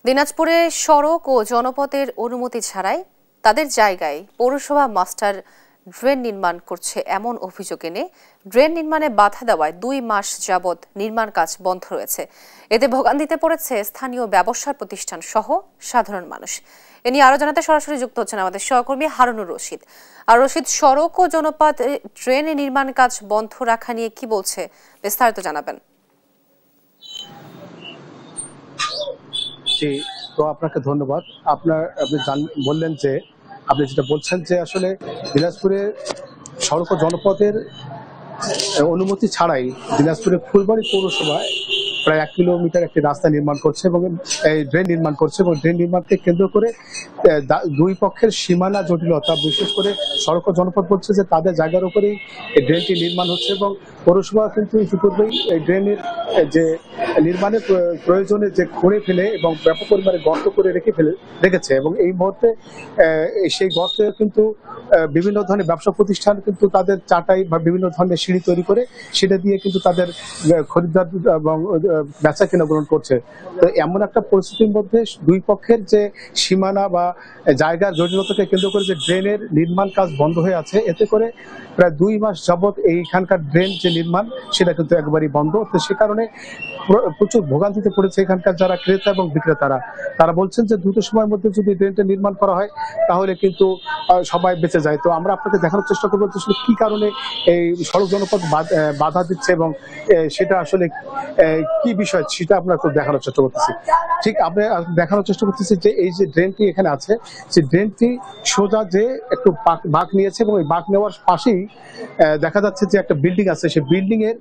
দিনাজপুরে সড়ক ও জনপথের অনুমতি ছাড়াই তাদের জায়গায় পৌরসভা মাস্টার ড্রেন নির্মাণ করছে এমন অভিযোগ এনে ড্রেন নির্মাণে বাধা দেওয়ায় 2 মাস যাবৎ নির্মাণ কাজ বন্ধ রয়েছে। এতে ভোগান্তিতে পড়েছে স্থানীয় ব্যবসার প্রতিষ্ঠান সহ সাধারণ মানুষ। এ নিয়ে আরো জানাতে সরাসরি যুক্ত হচ্ছেন আমাদের সহকর্মী হারুনুর রশিদ। আর রশিদ, সড়ক ও জনপথ ড্রেন নির্মাণ কাজ বন্ধ রাখা নিয়ে কি বলছে, বিস্তারিত জানাবেন। তো আপনাকে ধন্যবাদ। আপনি বললেন যে আপনি যেটা বলছেন যে আসলে দিনাজপুরে সড়ক ও জনপথের অনুমতি ছাড়াই দিনাজপুরের ফুলবাড়ি পৌরসভায় প্রায় 1 কিলোমিটার একটি রাস্তা নির্মাণ করছে এবং ড্রেন নির্মাণ করছে এবং ড্রেন নির্মাণকে কেন্দ্র করে দুই পক্ষের সীমানা জটিলতা, বিশেষ করে সড়ক ও জনপথ বলছে যে তাদের জায়গার উপরেই এই ড্রেনটি নির্মাণ হচ্ছে এবং পৌরসভা কিন্তু ইতিপূর্বেই এই ড্রেনের যে নির্মাণের প্রয়োজনে যে খুঁড়ে ফেলে এবং ব্যাপক পরিমাণে গর্ত করে রেখেছে এবং এই মুহূর্তে সেই গর্তে কিন্তু বিভিন্ন ধরনের ব্যবসা প্রতিষ্ঠান কিন্তু তাদের চাটাই বা বিভিন্ন ধরনের সিঁড়ি তৈরি করে সেটা দিয়ে কিন্তু তাদের খরিদ্দার এবং বেচা কেনা গ্রহণ করছে। তো এমন একটা পরিস্থিতির মধ্যে দুই পক্ষের যে সীমানা বা জায়গার জটিলতাকে কেন্দ্র করে যে ড্রেনের নির্মাণ কাজ বন্ধ হয়ে আছে, এতে করে প্রায় 2 মাস যাবৎ এইখানকার ড্রেন যে নির্মাণ সেটা কিন্তু একবারই বন্ধ। তো সে কারণে প্রচুর ভোগান্তিতে পড়েছে এখানকার যারা ক্রেতা এবং বিক্রেতারা। তারা বলছেন যে দ্রুত সময়ের মধ্যে যদি ড্রেনটা নির্মাণ করা হয় তাহলে কিন্তু সবাই বেঁচে যায়। তো আমরা আপনাকে দেখানোর চেষ্টা করবো আসলে কি কারণে এই সড়ক জনপথ বাধা দিচ্ছে এবং সেটা আসলে কি বিষয় সেটা আপনার দেখানোর চেষ্টা করতেছি। ঠিক আপনি দেখানোর চেষ্টা করতেছি যে এই যে ড্রেনটি এখানে আছে, সেই ড্রেনটি সোজা যে একটু বাঁক নিয়েছে এবং এই বাঁক নেওয়ার পাশেই দেখা যাচ্ছে যে একটা বিল্ডিং আছে। সেই বিল্ডিং এর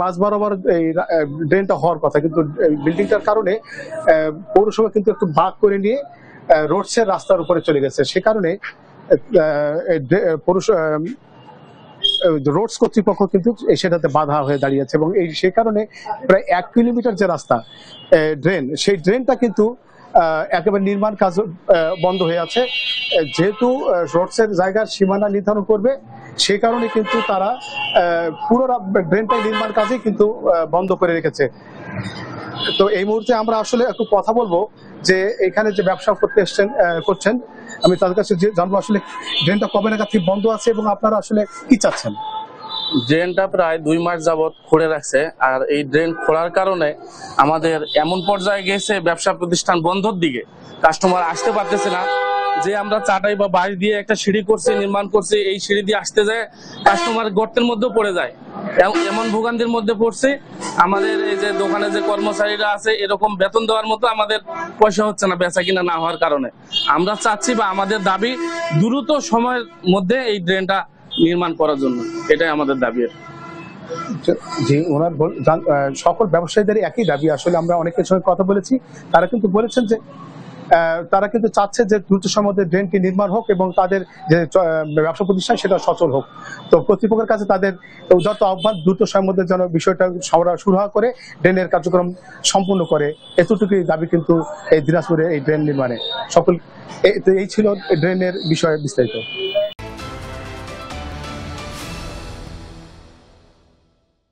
মাঝ বরাবর এই ড্রেনটা হওয়ার কথা, কিন্তু বিল্ডিংটার কারণে পৌরসভা কিন্তু একটু বাঁক করে নিয়ে রোডসের রাস্তার উপরে চলে গেছে। সে কারণে রোডস কর্তৃপক্ষ কিন্তু সেটাতে বাধা হয়ে দাঁড়িয়েছে এবং সেই কারণে প্রায় 1 কিলোমিটার যে রাস্তা ড্রেন, সেই ড্রেনটা কিন্তু একেবারে নির্মাণ কাজ বন্ধ হয়ে আছে। যেহেতু রোডসের জায়গার সীমানা নির্ধারণ করবে, সেই কারণে কিন্তু তারা পুরো ড্রেনটা নির্মাণ কাজে কিন্তু বন্ধ করে রেখেছে। তো এই মুহূর্তে আমরা আসলে একটু কথা বলবো যে এখানে যে ব্যবসা করছেন, আমি তাদের কাছে জানবো আসলে ড্রেনটা কবে নাগাদ ঠিক বন্ধ আছে এবং আপনারা আসলে কি চাচ্ছেন। ড্রেনটা প্রায় 2 মাস যাবৎ খুঁড়ে রাখছে, আর এই ড্রেন খোঁড়ার কারণে আমাদের এমন পর্যায়ে গেছে ব্যবসা প্রতিষ্ঠান বন্ধর দিকে, কাস্টমার আসতে পারতেছে না। যে আমরা চাটাই বা বাঁশ দিয়ে একটা সিঁড়ি করছি, নির্মাণ করছি, এই সিঁড়ি দিয়ে আসতে যায় কাস্টমার গর্তের মধ্যেও পড়ে যায়। এমন ভোগান্তির মধ্যে পড়ছে, আমাদের এই যে দোকানে যে কর্মচারীরা আছে এরকম বেতন দেওয়ার মতো আমাদের পয়সা হচ্ছে না বেচা কিনা না হওয়ার কারণে। আমরা চাচ্ছি বা আমাদের দাবি দ্রুত সময়ের মধ্যে এই ড্রেনটা নির্মাণ করার জন্য, এটাই আমাদের দাবি। জি, ওনার সকল ব্যবসায়ীদের একই দাবি। আসলে আমরা অনেকের সঙ্গে কথা বলেছি, তারা কিন্তু বলেছেন যে তারা কিন্তু চাচ্ছে যে দ্রুত সময়ের মধ্যে ড্রেনটি নির্মাণ হোক এবং তাদের যে ব্যবসা প্রতিষ্ঠান সেটা সচল হোক। তো কর্তৃপক্ষের কাছে তাদের উদাত্ত আহ্বান, দ্রুত সময়ের মধ্যে যেন বিষয়টা সুরাহা করে ড্রেনের কার্যক্রম সম্পূর্ণ করে, এতটুকুই দাবি কিন্তু এই দিনাজপুরে এই ড্রেন নির্মাণে। এই ছিল ড্রেনের বিষয়ে বিস্তারিত।